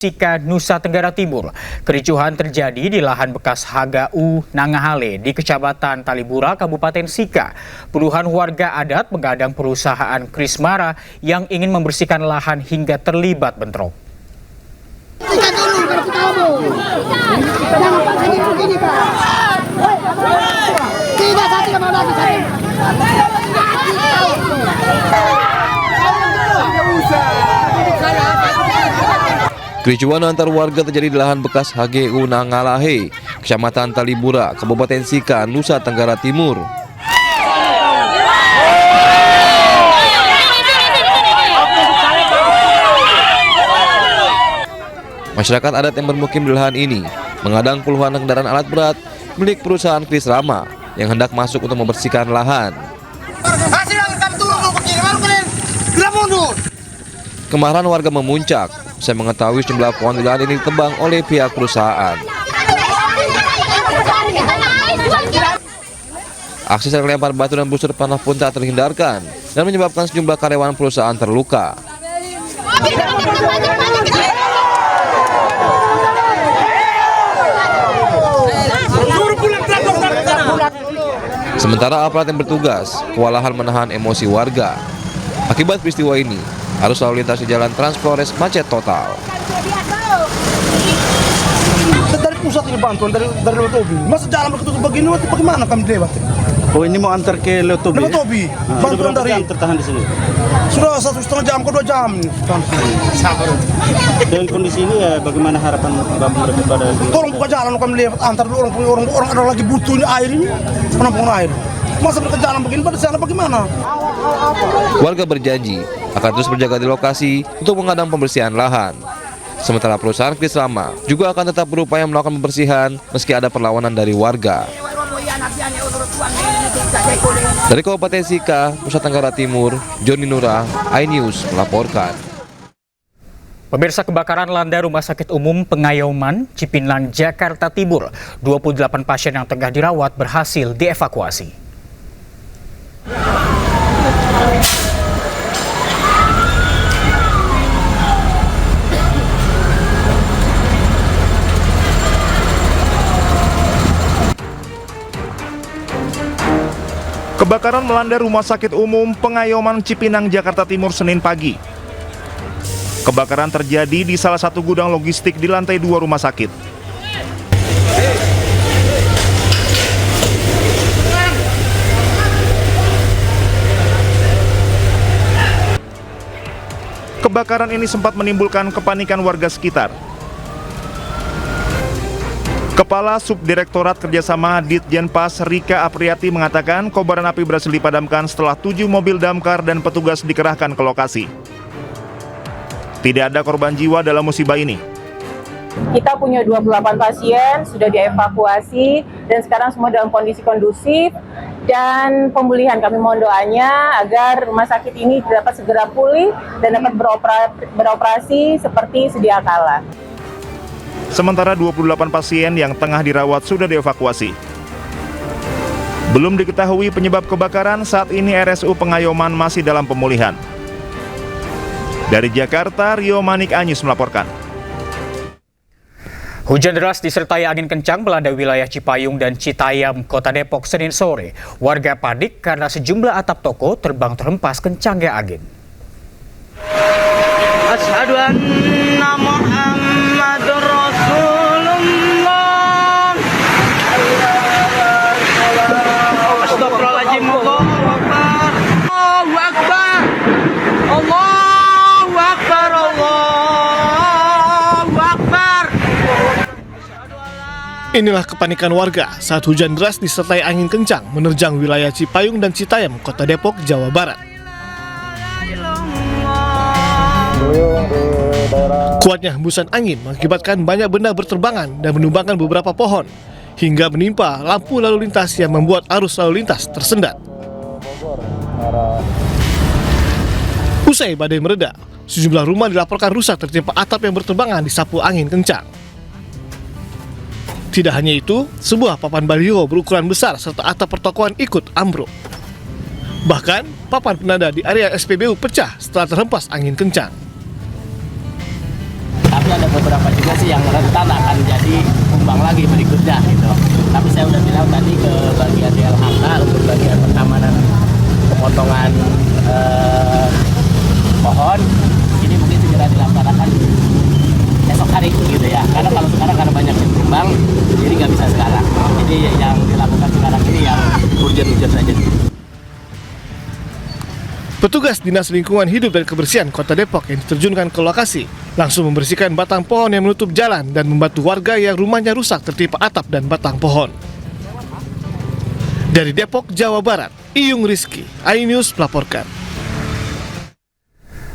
Sika, Nusa Tenggara Timur. Kericuhan terjadi di lahan bekas HGU Nangahale di Kecamatan Talibura, Kabupaten Sika. Puluhan warga adat mengadang perusahaan Krismara yang ingin membersihkan lahan hingga terlibat bentrok. Kericuhan antar warga terjadi di lahan bekas HGU Nangahale, Kecamatan Talibura, Kabupaten Sika, Nusa Tenggara Timur. Masyarakat adat yang bermukim di lahan ini mengadang puluhan kendaraan alat berat milik perusahaan Krismara yang hendak masuk untuk membersihkan lahan. Kemarahan warga memuncak saya mengetahui sejumlah pohon di lahan ini ditebang oleh pihak perusahaan. Aksi saling lempar batu dan busur panah pun tak terhindarkan dan menyebabkan sejumlah karyawan perusahaan terluka. Sementara aparat yang bertugas kewalahan menahan emosi warga. Akibat peristiwa ini, arus lalu lintas di Jalan Trans Flores macet total. Dari pusat ini bantuan dari Lewatobi. Masa jalan tertutup begini, bagaimana kami lewat? Oh, ini mau antar ke Lewatobi? Lewatobi, bantuan dari. Tertahan di sini. Sudah 1,5 jam ke 2 jam. Dengan kondisi ini ya, bagaimana harapan Bapak kepada? Tolong buka jalan kami lewat antar orang ada lagi butuh ini air ini, penampungan air. Masa mereka jalan begini pada sana bagaimana? Warga berjanji akan terus berjaga di lokasi untuk mengadang pembersihan lahan. Sementara perusahaan Krismara juga akan tetap berupaya melakukan pembersihan meski ada perlawanan dari warga. Dari Kabupaten Sika, Nusa Tenggara Timur, Joni Nura, iNews melaporkan. Pemirsa, kebakaran melanda Rumah Sakit Umum Pengayoman, Cipinang, Jakarta Timur. 28 pasien yang tengah dirawat berhasil dievakuasi. Kebakaran melanda Rumah Sakit Umum Pengayoman Cipinang, Jakarta Timur Senin pagi. Kebakaran terjadi di salah satu gudang logistik di lantai 2 rumah sakit. Kebakaran ini sempat menimbulkan kepanikan warga sekitar. Kepala Subdirektorat Kerjasama Ditjenpas Rika Apriati mengatakan kobaran api berhasil dipadamkan setelah 7 mobil damkar dan petugas dikerahkan ke lokasi. Tidak ada korban jiwa dalam musibah ini. Kita punya 28 pasien, sudah dievakuasi dan sekarang semua dalam kondisi kondusif dan pemulihan. Kami mohon doanya agar rumah sakit ini dapat segera pulih dan dapat beroperasi seperti sedia kala. Sementara 28 pasien yang tengah dirawat sudah dievakuasi. Belum diketahui penyebab kebakaran, saat ini RSU Pengayoman masih dalam pemulihan. Dari Jakarta, Rio Manik Anyus melaporkan. Hujan deras disertai angin kencang melanda wilayah Cipayung dan Citayam, Kota Depok Senin sore. Warga panik karena sejumlah atap toko terbang terhempas kencangnya angin. Asyhadu anna Muhammadur Rasulullah. Astagfirullahaladzim. Allahu Akbar. Allahu Akbar. Allahu Akbar. Inilah kepanikan warga saat hujan deras disertai angin kencang menerjang wilayah Cipayung dan Citayam, Kota Depok, Jawa Barat. Kuatnya hembusan angin mengakibatkan banyak benda berterbangan dan menumbangkan beberapa pohon, hingga menimpa lampu lalu lintas yang membuat arus lalu lintas tersendat. Usai badai mereda, sejumlah rumah dilaporkan rusak tertimpa atap yang berterbangan disapu angin kencang. Tidak hanya itu, sebuah papan baliho berukuran besar serta atap pertokoan ikut ambruk. Bahkan, papan penanda di area SPBU pecah setelah terhempas angin kencang. Tapi tapi ada beberapa juga sih yang rentan akan jadi tumbang lagi berikutnya gitu. Tapi saya udah bilang tadi ke bagian DLHK untuk bagian pengamanan pemotongan pohon ini mungkin segera dilaksanakan esok hari gitu ya. Karena kalau sekarang karena banyak yang tumbang, jadi nggak bisa sekarang. Jadi yang dilakukan sekarang ini yang urgent saja. Petugas Dinas Lingkungan Hidup dan Kebersihan Kota Depok yang diterjunkan ke lokasi langsung membersihkan batang pohon yang menutup jalan dan membantu warga yang rumahnya rusak tertimpa atap dan batang pohon. Dari Depok, Jawa Barat, Iyung Rizky, iNews melaporkan.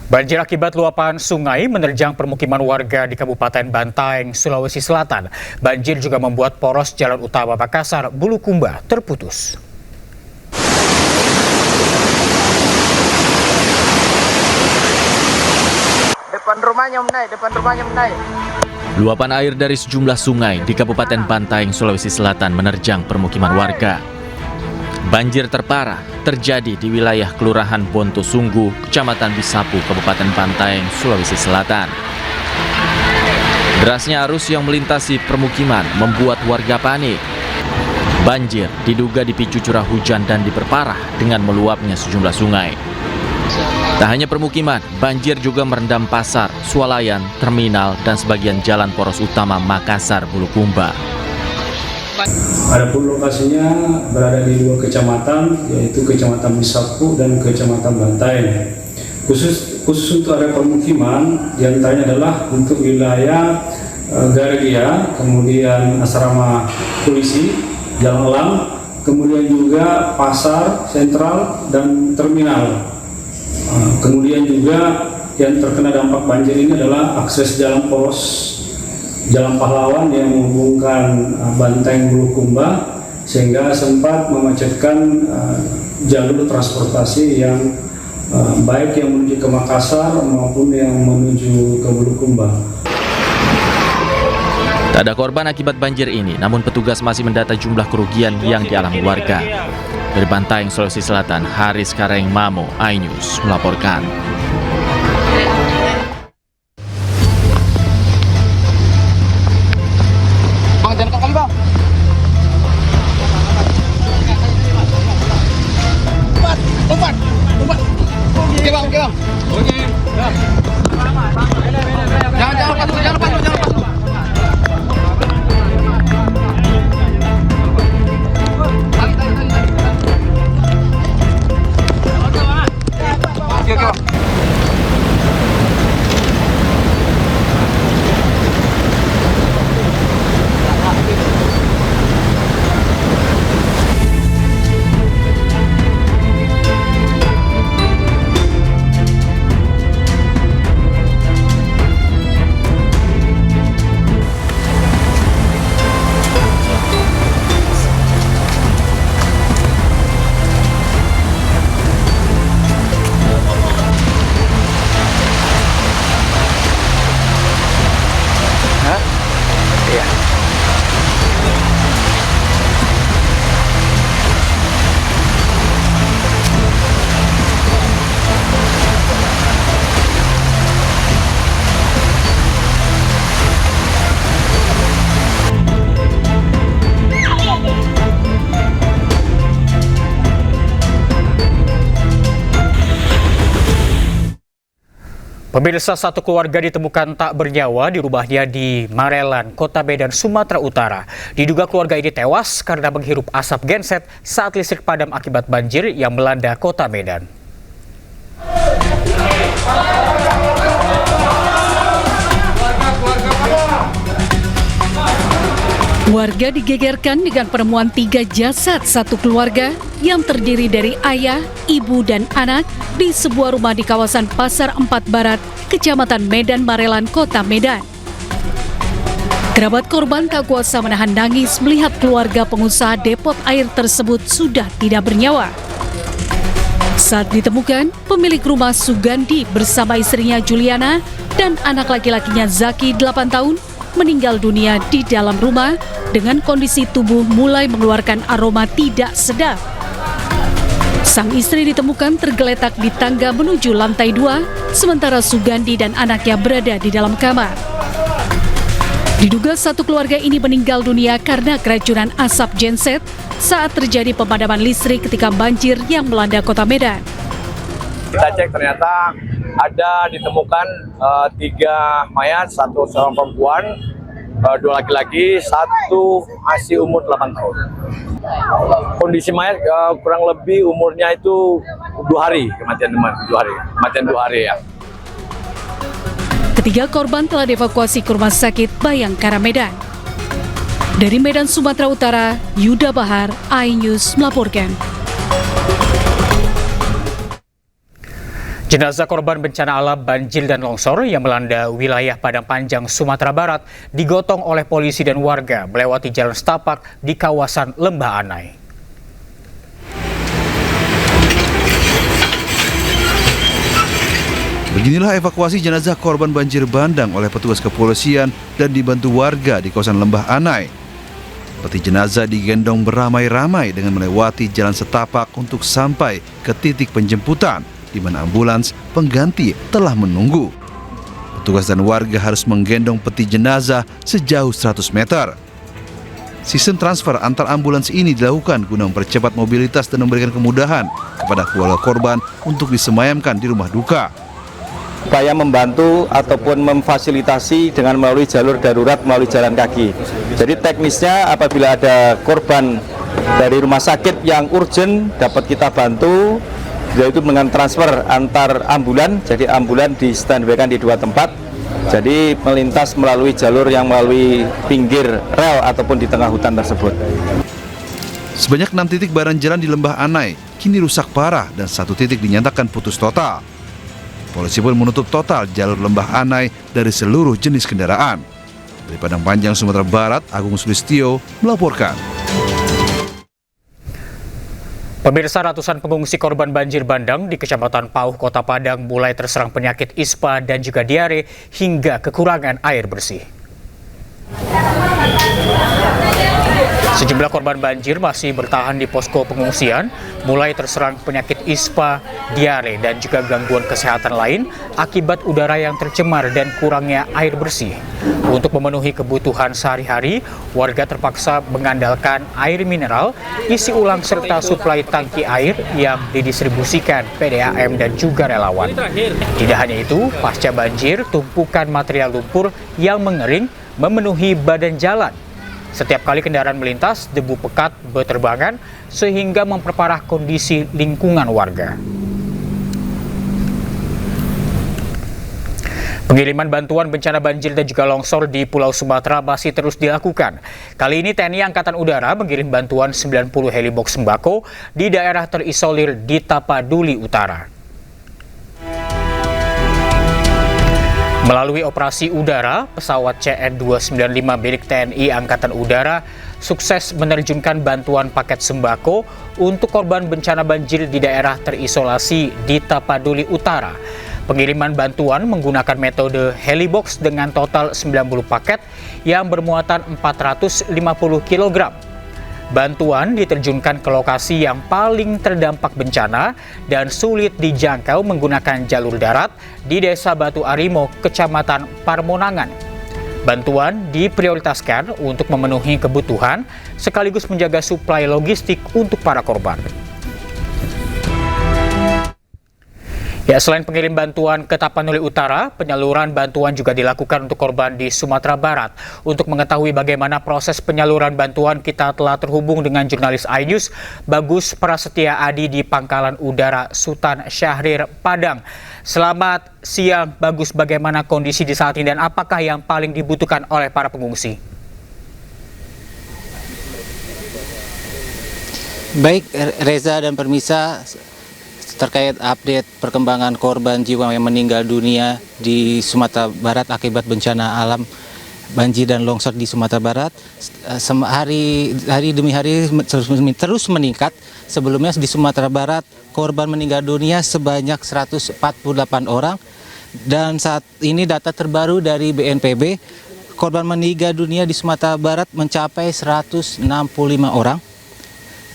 Banjir akibat luapan sungai menerjang permukiman warga di Kabupaten Bantaeng, Sulawesi Selatan. Banjir juga membuat poros jalan utama Makassar, Bulukumba terputus. Depan rumahnya menaik. Luapan air dari sejumlah sungai di Kabupaten Bantaeng, Sulawesi Selatan menerjang permukiman warga. Banjir terparah terjadi di wilayah Kelurahan Bontosunggu, Kecamatan Bisapu, Kabupaten Bantaeng, Sulawesi Selatan. Derasnya arus yang melintasi permukiman membuat warga panik. Banjir diduga dipicu curah hujan dan diperparah dengan meluapnya sejumlah sungai. Tak hanya permukiman, banjir juga merendam pasar, swalayan, terminal, dan sebagian jalan poros utama Makassar, Bulukumba. Adapun lokasinya berada di 2 kecamatan, yaitu Kecamatan Bisapu dan Kecamatan Bantaeng. Khusus untuk area permukiman, diantaranya adalah untuk wilayah Gargia, kemudian asrama polisi, Jalan Elang, kemudian juga pasar, sentral, dan terminal. Kemudian juga yang terkena dampak banjir ini adalah akses jalan poros Jalan Pahlawan yang menghubungkan Bantaeng Bulukumba, sehingga sempat memacetkan jalur transportasi yang baik yang menuju ke Makassar maupun yang menuju ke Bulukumba. Tak ada korban akibat banjir ini, namun petugas masih mendata jumlah kerugian yang dialami warga. Dari Bantaeng, Sulawesi Selatan, Haris Kareng Mamo, iNews melaporkan. Bang, jangan kali bang. Umpat. Oke bang. Oke. Jangan lupa. Pemirsa, satu keluarga ditemukan tak bernyawa di rumahnya di Marelan, Kota Medan, Sumatera Utara. Diduga keluarga ini tewas karena menghirup asap genset saat listrik padam akibat banjir yang melanda Kota Medan. Warga digegerkan dengan penemuan 3 jasad satu keluarga yang terdiri dari ayah, ibu, dan anak di sebuah rumah di kawasan Pasar 4 Barat, Kecamatan Medan Marelan, Kota Medan. Kerabat korban tak kuasa menahan nangis melihat keluarga pengusaha depot air tersebut sudah tidak bernyawa. Saat ditemukan, pemilik rumah Sugandi bersama istrinya Juliana dan anak laki-lakinya Zaki 8 tahun meninggal dunia di dalam rumah dengan kondisi tubuh mulai mengeluarkan aroma tidak sedap. Sang istri ditemukan tergeletak di tangga menuju lantai 2, sementara Sugandi dan anaknya berada di dalam kamar. Diduga satu keluarga ini meninggal dunia karena keracunan asap genset saat terjadi pemadaman listrik ketika banjir yang melanda kota Medan. Kita cek ternyata ada ditemukan 3 mayat, 1 seorang perempuan, 2 laki-laki, 1 masih umur 8 tahun. Kondisi mayat kurang lebih umurnya itu 2 hari kematian, 2 hari, kematian 2 hari ya. Ketiga korban telah dievakuasi ke Rumah Sakit Bayangkara Medan. Dari Medan, Sumatera Utara, Yuda Bahar, iNews melaporkan. Jenazah korban bencana alam banjir dan longsor yang melanda wilayah Padang Panjang, Sumatera Barat digotong oleh polisi dan warga melewati jalan setapak di kawasan Lembah Anai. Beginilah evakuasi jenazah korban banjir bandang oleh petugas kepolisian dan dibantu warga di kawasan Lembah Anai. Peti jenazah digendong beramai-ramai dengan melewati jalan setapak untuk sampai ke titik penjemputan, di mana ambulans pengganti telah menunggu. Petugas dan warga harus menggendong peti jenazah sejauh 100 meter. Sistem transfer antar ambulans ini dilakukan guna mempercepat mobilitas dan memberikan kemudahan kepada keluarga korban untuk disemayamkan di rumah duka. Upaya membantu ataupun memfasilitasi dengan melalui jalur darurat melalui jalan kaki. Jadi teknisnya apabila ada korban dari rumah sakit yang urgent dapat kita bantu, yaitu dengan transfer antar ambulan. Jadi ambulan di standby-kan di 2 tempat. Jadi melintas melalui jalur yang melalui pinggir rel ataupun di tengah hutan tersebut. Sebanyak 6 titik badan jalan di Lembah Anai kini rusak parah dan 1 titik dinyatakan putus total. Polisi pun menutup total jalur Lembah Anai dari seluruh jenis kendaraan. Dari Padang Panjang, Sumatera Barat, Agung Sulistyo melaporkan. Pemirsa, ratusan pengungsi korban banjir bandang di Kecamatan Pauh, Kota Padang mulai terserang penyakit ispa dan juga diare hingga kekurangan air bersih. Sejumlah korban banjir masih bertahan di posko pengungsian, mulai terserang penyakit ispa, diare, dan juga gangguan kesehatan lain akibat udara yang tercemar dan kurangnya air bersih. Untuk memenuhi kebutuhan sehari-hari, warga terpaksa mengandalkan air mineral, isi ulang serta suplai tangki air yang didistribusikan PDAM dan juga relawan. Tidak hanya itu, pasca banjir, tumpukan material lumpur yang mengering memenuhi badan jalan. Setiap kali kendaraan melintas, debu pekat berterbangan sehingga memperparah kondisi lingkungan warga. Pengiriman bantuan bencana banjir dan juga longsor di Pulau Sumatera masih terus dilakukan. Kali ini TNI Angkatan Udara mengirim bantuan 90 helibox sembako di daerah terisolir di Tapaduli Utara. Melalui operasi udara, pesawat CN-295 milik TNI Angkatan Udara sukses menerjunkan bantuan paket sembako untuk korban bencana banjir di daerah terisolasi di Tapaduli Utara. Pengiriman bantuan menggunakan metode helibox dengan total 90 paket yang bermuatan 450 kg. Bantuan diterjunkan ke lokasi yang paling terdampak bencana dan sulit dijangkau menggunakan jalur darat di Desa Batu Arimo, Kecamatan Parmonangan. Bantuan diprioritaskan untuk memenuhi kebutuhan sekaligus menjaga suplai logistik untuk para korban. Ya, selain pengirim bantuan ke Tapanuli Utara, penyaluran bantuan juga dilakukan untuk korban di Sumatera Barat. Untuk mengetahui bagaimana proses penyaluran bantuan, kita telah terhubung dengan jurnalis iNews Bagus Prasetya Adi di Pangkalan Udara Sultan Syahrir, Padang. Selamat siang, Bagus. Bagaimana kondisi di saat ini dan apakah yang paling dibutuhkan oleh para pengungsi? Baik, Reza dan pemirsa, terkait update perkembangan korban jiwa yang meninggal dunia di Sumatera Barat akibat bencana alam banjir dan longsor di Sumatera Barat, hari demi hari terus meningkat. Sebelumnya di Sumatera Barat korban meninggal dunia sebanyak 148 orang, dan saat ini data terbaru dari BNPB, korban meninggal dunia di Sumatera Barat mencapai 165 orang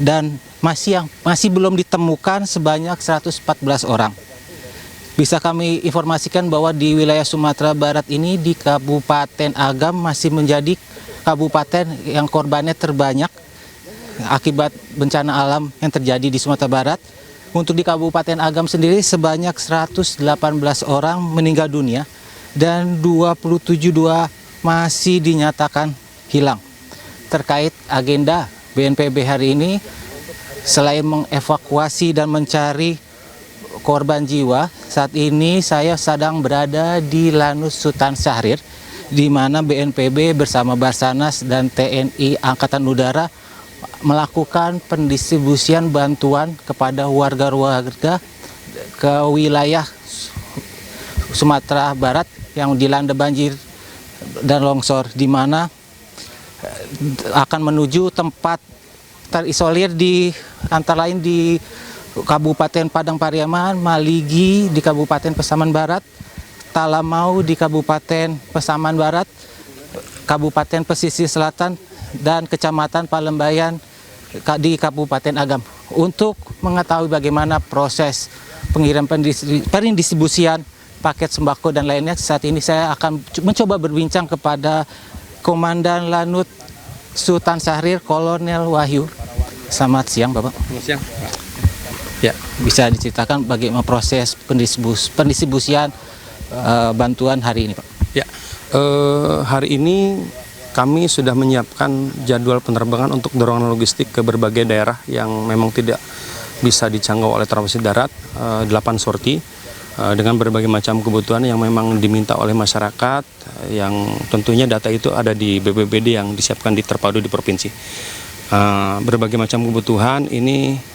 dan masih belum ditemukan sebanyak 114 orang. Bisa kami informasikan bahwa di wilayah Sumatera Barat ini di Kabupaten Agam masih menjadi kabupaten yang korbannya terbanyak akibat bencana alam yang terjadi di Sumatera Barat. Untuk di Kabupaten Agam sendiri sebanyak 118 orang meninggal dunia dan 27 masih dinyatakan hilang. Terkait agenda BNPB hari ini, selain mengevakuasi dan mencari korban jiwa, saat ini saya sedang berada di Lanut Sultan Syahrir, di mana BNPB bersama Basarnas dan TNI Angkatan Udara melakukan pendistribusian bantuan kepada warga-warga ke wilayah Sumatera Barat yang dilanda banjir dan longsor, di mana akan menuju tempat terisolir di antara lain di Kabupaten Padang Pariaman, Maligi di Kabupaten Pasaman Barat, Talamau di Kabupaten Pasaman Barat, Kabupaten Pesisir Selatan, dan Kecamatan Palembayan di Kabupaten Agam. Untuk mengetahui bagaimana proses pendistribusian paket sembako dan lainnya, saat ini saya akan mencoba berbincang kepada Komandan Lanut Sultan Syahrir, Kolonel Wahyu. Selamat siang, Bapak. Selamat siang, Pak. Ya, bisa diceritakan bagaimana proses pendistribusian bantuan hari ini, Pak? Ya, hari ini kami sudah menyiapkan jadwal penerbangan untuk dorongan logistik ke berbagai daerah yang memang tidak bisa dijangkau oleh transportasi darat, 8 sorti dengan berbagai macam kebutuhan yang memang diminta oleh masyarakat, yang tentunya data itu ada di BPBD yang disiapkan di terpadu di provinsi. Berbagai macam kebutuhan ini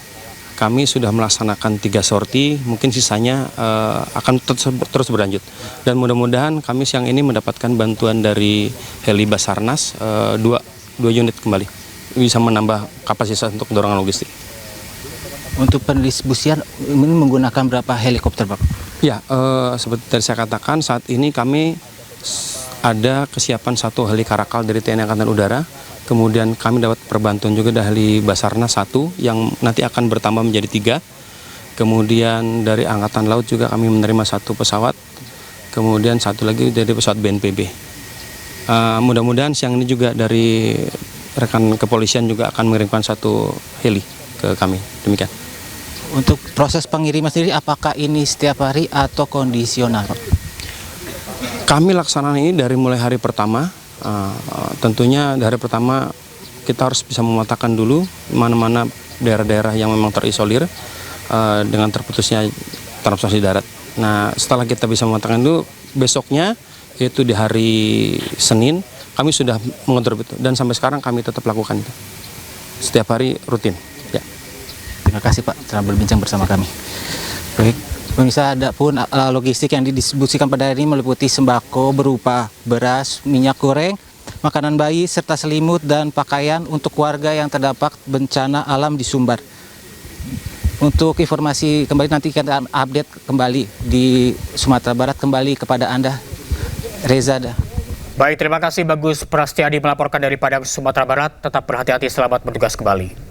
kami sudah melaksanakan 3 sorti, mungkin sisanya akan terus berlanjut. Dan mudah-mudahan kami siang ini mendapatkan bantuan dari heli Basarnas, 2 unit kembali, bisa menambah kapasitas untuk dorongan logistik. Untuk pendistribusian ini menggunakan berapa helikopter, Pak? Ya, seperti tadi saya katakan, saat ini kami ada kesiapan 1 heli Karakal dari TNI Angkatan Udara. Kemudian kami dapat perbantuan juga dari Basarnas 1 yang nanti akan bertambah menjadi 3. Kemudian dari Angkatan Laut juga kami menerima 1 pesawat. Kemudian 1 lagi dari pesawat BNPB. Mudah-mudahan siang ini juga dari rekan kepolisian juga akan mengirimkan 1 heli ke kami. Demikian. Untuk proses pengiriman sendiri, apakah ini setiap hari atau kondisional, Pak? Kami laksanakan ini dari mulai hari pertama. Tentunya dari pertama kita harus bisa memetakan dulu mana-mana daerah-daerah yang memang terisolir dengan terputusnya transportasi darat. Nah, setelah kita bisa memetakan dulu, besoknya yaitu di hari Senin kami sudah mengontrol itu, dan sampai sekarang kami tetap lakukan itu setiap hari rutin. Ya. Terima kasih, Pak, telah berbincang bersama kami. Baik. Pemirsa, ada pun logistik yang didistribusikan pada hari ini meliputi sembako berupa beras, minyak goreng, makanan bayi, serta selimut dan pakaian untuk warga yang terdampak bencana alam di Sumbar. Untuk informasi kembali nanti kita update kembali di Sumatera Barat kembali kepada Anda, Reza. Baik, terima kasih Bagus Prastiadi melaporkan dari Padang, Sumatera Barat. Tetap berhati-hati, selamat bertugas kembali.